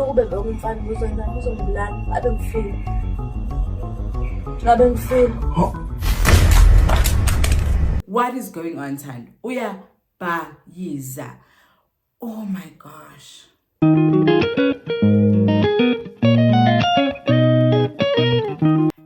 ukube bekumfana uzonani uzongibulala abe ngifile. Ngabe ngifile. What is going on, Thando? Uyabayiza. Oh my gosh.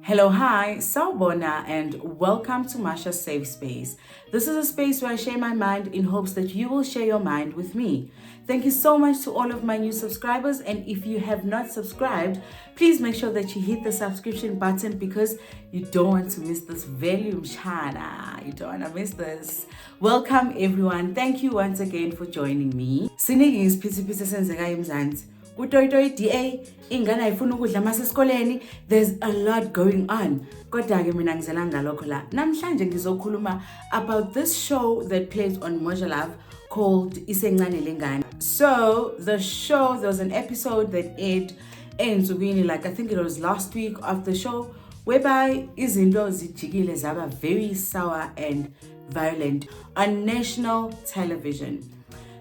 Hello, hi, Sawubona, and welcome to Masha's Safe Space. This is a space where I share my mind in hopes that you will share your mind with me. Thank you so much to all of my new subscribers, and if you have not subscribed, please make sure that you hit the subscription button because you don't want to miss this volume, Shana. You don't want to miss this. Welcome everyone. Thank you once again for joining me. Siningi isiphithiphithi senzeka eMzansi. Kutoyitoyi DA ingane ayifuna ukudla masesikoleni. There's a lot going on. Kodwa ke mina ngizela ngalokho la. Namhlanje ngizokhuluma about this show that plays on Moja called Isencane Lengane. So the show, there was an episode that aired ensukwini, like I think it was last week of the show, whereby izinto zijikile zaba very sour and violent on national television.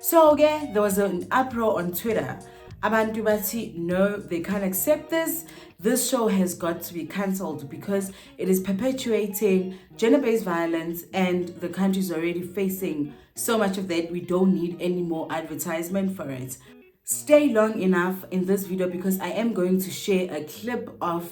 So there was an uproar on Twitter. Abantu bathi, no, they can't accept this. This show has got to be cancelled because it is perpetuating gender-based violence and the country is already facing so much of that. We don't need any more advertisement for it. Stay long enough in this video because I am going to share a clip of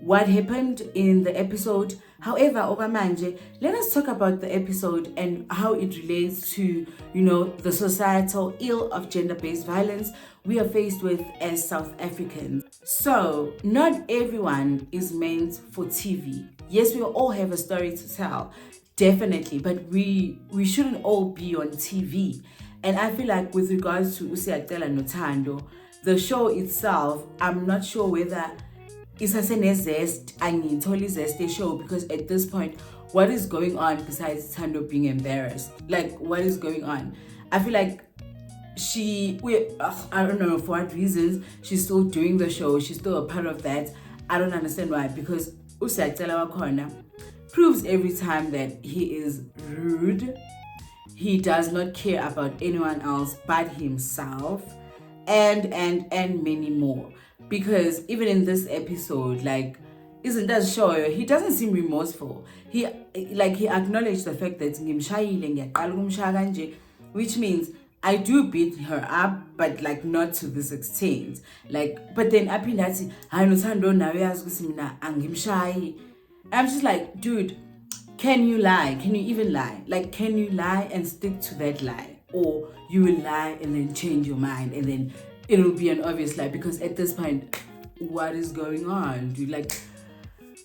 what happened in the episode. However, okamanje, let us talk about the episode and how it relates to, the societal ill of gender-based violence we are faced with as South Africans. So, not everyone is meant for TV. Yes, we all have a story to tell, definitely, but we shouldn't all be on TV. And I feel like with regards to Siyacela and Thando, the show itself, I'm not sure whether it's a zest and totally zesty show, because at this point, what is going on besides Thando being embarrassed? Like, what is going on? I feel like I don't know for what reasons she's still doing the show. She's still a part of that. I don't understand why, because Siyacela wakhona proves every time that he is rude. He does not care about anyone else but himself, and many more. Because even in this episode, like, isn't that show, he doesn't seem remorseful. He acknowledged the fact that ngimshayile ngiyaqala ukumshaya kanje, which means I do beat her up, but like not to this extent. Like, but then aphinda athi hayi nothando nawe yazi ukuthi mina angimshayi. I'm just like, dude, can you lie? Can you even lie? Like, can you lie and stick to that lie? Or you will lie and then change your mind and then it'll be an obvious lie? Because at this point, what is going on? Dude, like,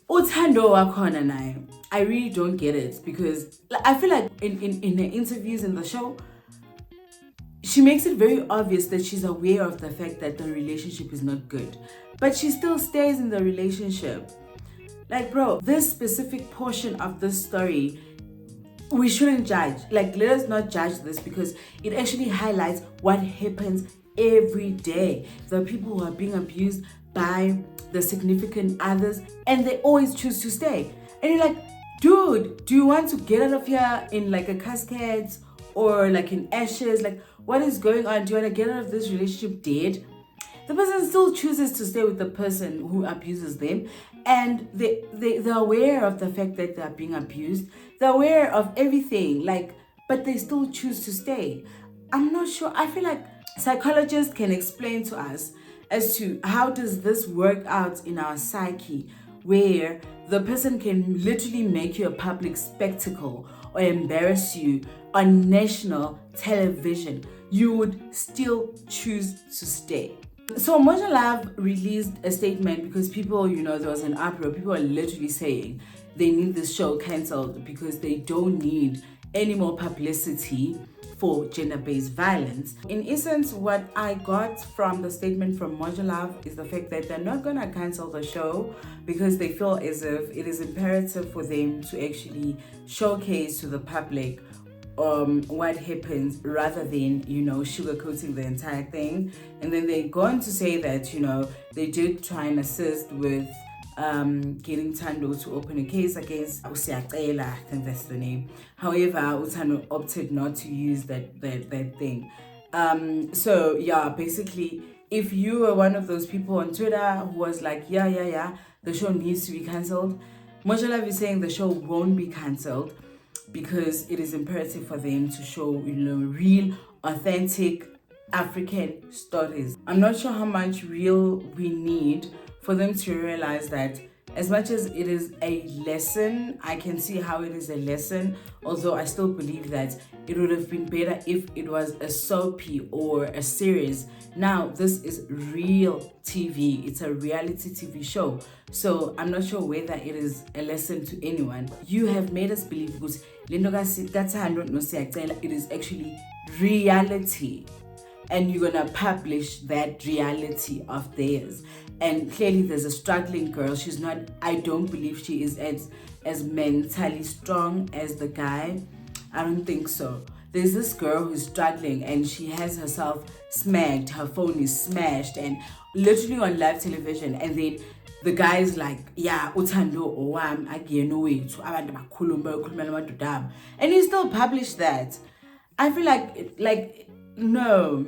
uthando wakhona naye, I really don't get it, because I feel like in her interviews in the show, she makes it very obvious that she's aware of the fact that the relationship is not good, but she still stays in the relationship. Like, bro, this specific portion of this story, we shouldn't judge. Like, let us not judge this, because it actually highlights what happens every day. The people who are being abused by the significant others, and they always choose to stay. And you're like, dude, do you want to get out of here in like a casket or like in ashes? Like, what is going on? Do you want to get out of this relationship dead? The person still chooses to stay with the person who abuses them, and they're aware of the fact that they're being abused. They're aware of everything, like, but they still choose to stay. I'm not sure. I feel like psychologists can explain to us as to how does this work out in our psyche, where the person can literally make you a public spectacle or embarrass you on national television. You would still choose to stay. So Moja released a statement because people, there was an uproar. People are literally saying they need this show cancelled because they don't need any more publicity for gender-based violence. In essence, what I got from the statement from Moja is the fact that they're not gonna cancel the show because they feel as if it is imperative for them to actually showcase to the public what happens, rather than sugarcoating the entire thing. And then they go on to say that they did try and assist with getting Thando to open a case against Siyacela, I think that's the name. However, Thando opted not to use that thing. So yeah, basically if you were one of those people on Twitter who was like, yeah, the show needs to be cancelled, Moja Love is saying the show won't be cancelled because it is imperative for them to show, real, authentic African stories. I'm not sure how much real we need for them to realize that as much as it is a lesson, I can see how it is a lesson, although I still believe that it would have been better if it was a soapy or a series. Now, this is real TV. It's a reality TV show. So I'm not sure whether it is a lesson to anyone. You have made us believe because Thando and Siyacela, it is actually reality. And you're gonna publish that reality of theirs. And clearly there's a struggling girl. She's not, I don't believe she is as mentally strong as the guy. I don't think so. There's this girl who's struggling and she has herself smacked, her phone is smashed and literally on live television, and then the guy is like, yeah, uthando owam agiyena wethu abantu bakhuluma namadodana, and he still published that. I feel like no,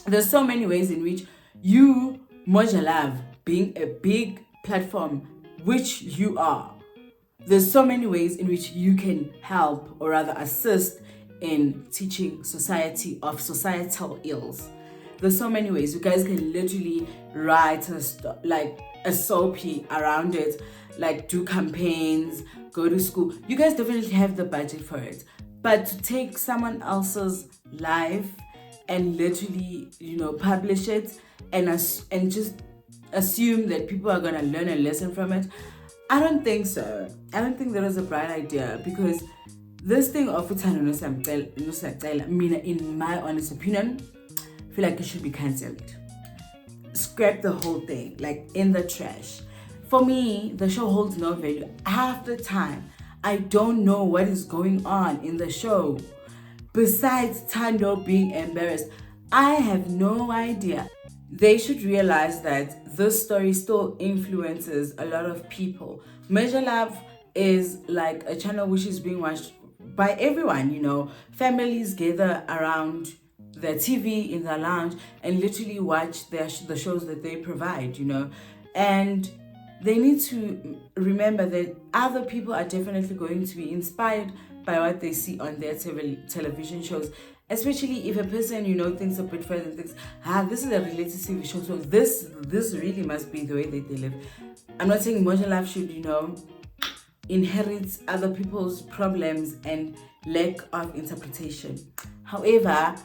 there's so many ways in which you, Moja Love, being a big platform, which you are, there's so many ways in which you can help or rather assist in teaching society of societal ills. There's so many ways. You guys can literally write a soapy around it, like do campaigns, go to school. You guys definitely have the budget for it. But to take someone else's life and literally, publish it and just assume that people are gonna learn a lesson from it, I don't think so. I don't think that was a bright idea, because this thing of Thando and Siyacela, in my honest opinion, I feel like it should be cancelled. Scrap the whole thing, like in the trash. For me, the show holds no value. Half the time, I don't know what is going on in the show. Besides Thando being embarrassed, I have no idea. They should realize that this story still influences a lot of people. Moja Love is like a channel which is being watched by everyone, Families gather around their TV in their lounge and literally watch the shows that they provide, And they need to remember that other people are definitely going to be inspired by what they see on their television shows. Especially if a person, thinks a bit further and thinks, this is a reality TV show, so this really must be the way that they live. I'm not saying Moja Love should, inherit other people's problems and lack of interpretation. However,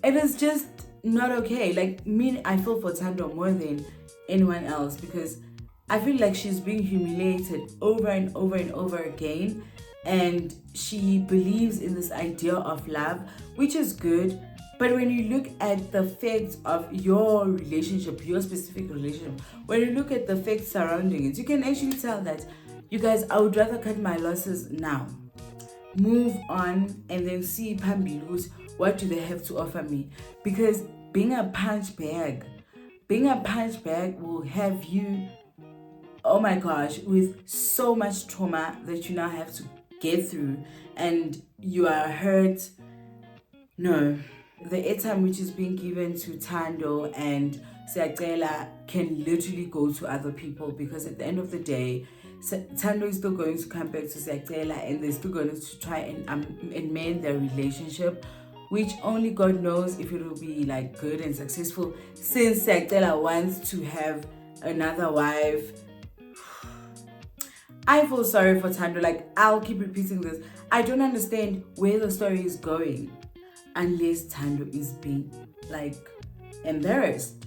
it is just not okay. Like, I feel for Thando more than anyone else, because I feel like she's being humiliated over and over and over again, and she believes in this idea of love, which is good. But when you look at the facts of your relationship, your specific relationship, when you look at the facts surrounding it, you can actually tell that, you guys, I would rather cut my losses now, move on, and then see Pambilus, what do they have to offer me? Because being a punch bag will have you, oh my gosh, with so much trauma that you now have to get through, and you are hurt. No, the airtime which is being given to Thando and Siyacela can literally go to other people, because at the end of the day, Thando is still going to come back to Siyacela and they're still going to try and mend their relationship, which only God knows if it will be like good and successful, since Siyacela wants to have another wife. I feel sorry for Thando. Like, I'll keep repeating this. I don't understand where the story is going unless Thando is being like embarrassed.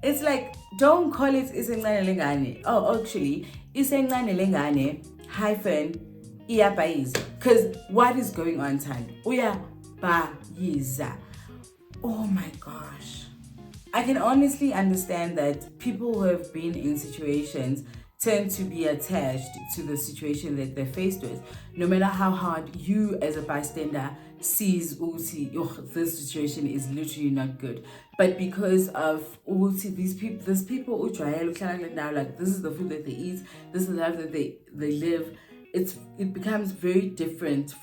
It's like, don't call it isencane lengane. Oh, actually, isencane lengane hyphen iyabayiza. Because what is going on, Thando? Uyabayiza. Oh my gosh. I can honestly understand that people who have been in situations tend to be attached to the situation that they're faced with. No matter how hard you as a bystander sees this situation is literally not good, but because of these people who try now, like, this is the food that they eat, this is the life that they live, it becomes very difficult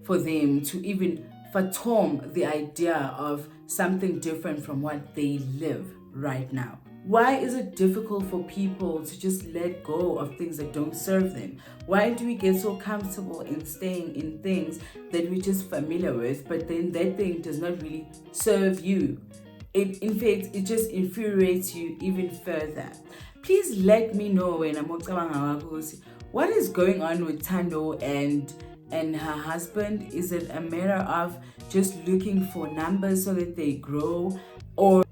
for them to even fathom the idea of something different from what they live right now. Why is it difficult for people to just let go of things that don't serve them? Why do we get so comfortable in staying in things that we're just familiar with, but then that thing does not really serve you? In fact, it just infuriates you even further. Please let me know when what is going on with Thando and her husband. Is it a matter of just looking for numbers so that they grow, or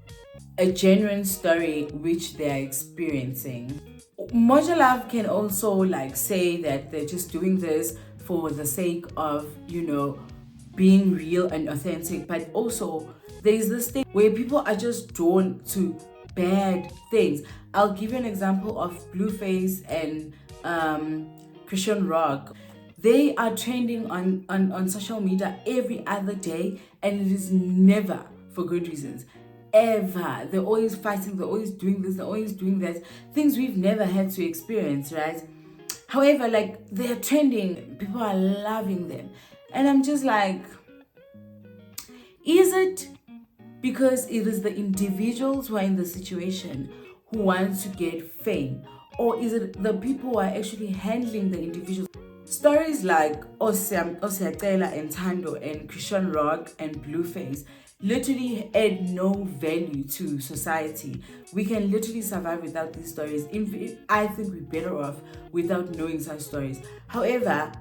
a genuine story which they're experiencing? Moja Love can also like say that they're just doing this for the sake of, being real and authentic, but also there's this thing where people are just drawn to bad things. I'll give you an example of Blueface and Christian Rock. They are trending on social media every other day, and it is never for good reasons. Ever. They're always fighting, they're always doing this, they're always doing that. Things we've never had to experience, right? However, like, they're trending, people are loving them. And I'm just like, is it because it is the individuals who are in the situation who want to get fame? Or is it the people who are actually handling the individuals? Stories like Siyacela and Thando and Christian Rock and Blueface literally add no value to society. We can literally survive without these stories. I think we're better off without knowing such stories. However,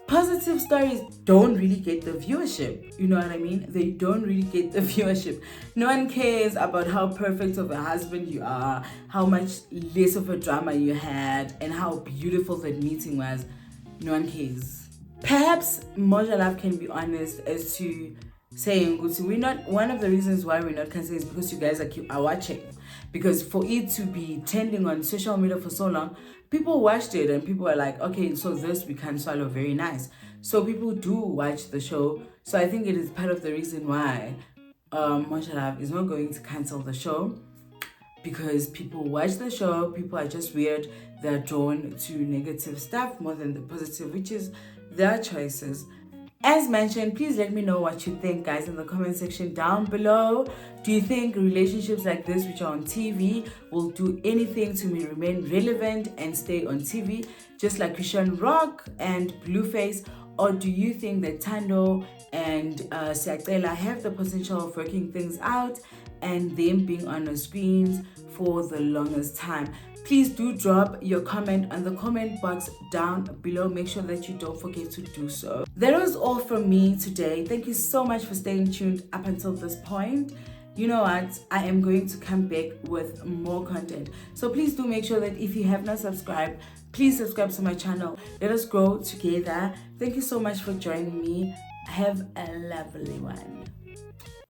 positive stories don't really get the viewership. You know what I mean? They don't really get the viewership. No one cares about how perfect of a husband you are, how much less of a drama you had, and how beautiful that meeting was. No one cares. Perhaps Moja Love can be honest as to saying, we're not, one of the reasons why we're not canceling is because you guys are watching. Because for it to be trending on social media for so long, people watched it and people were like, okay, so this we can swallow, very nice. So people do watch the show. So I think it is part of the reason why Moja Love is not going to cancel the show, because people watch the show, people are just weird, they're drawn to negative stuff more than the positive, which is their choices. As mentioned, please let me know what you think, guys, in the comment section down below. Do you think relationships like this, which are on TV, will do anything to remain relevant and stay on TV, just like Christian Rock and Blueface? Or do you think that Thando and Siyacela have the potential of working things out and them being on the screens for the longest time? Please do drop your comment on the comment box down below. Make sure that you don't forget to do so. That was all from me today. Thank you so much for staying tuned up until this point. You know what? I am going to come back with more content. So please do make sure that if you have not subscribed, please subscribe to my channel. Let us grow together. Thank you so much for joining me. Have a lovely one.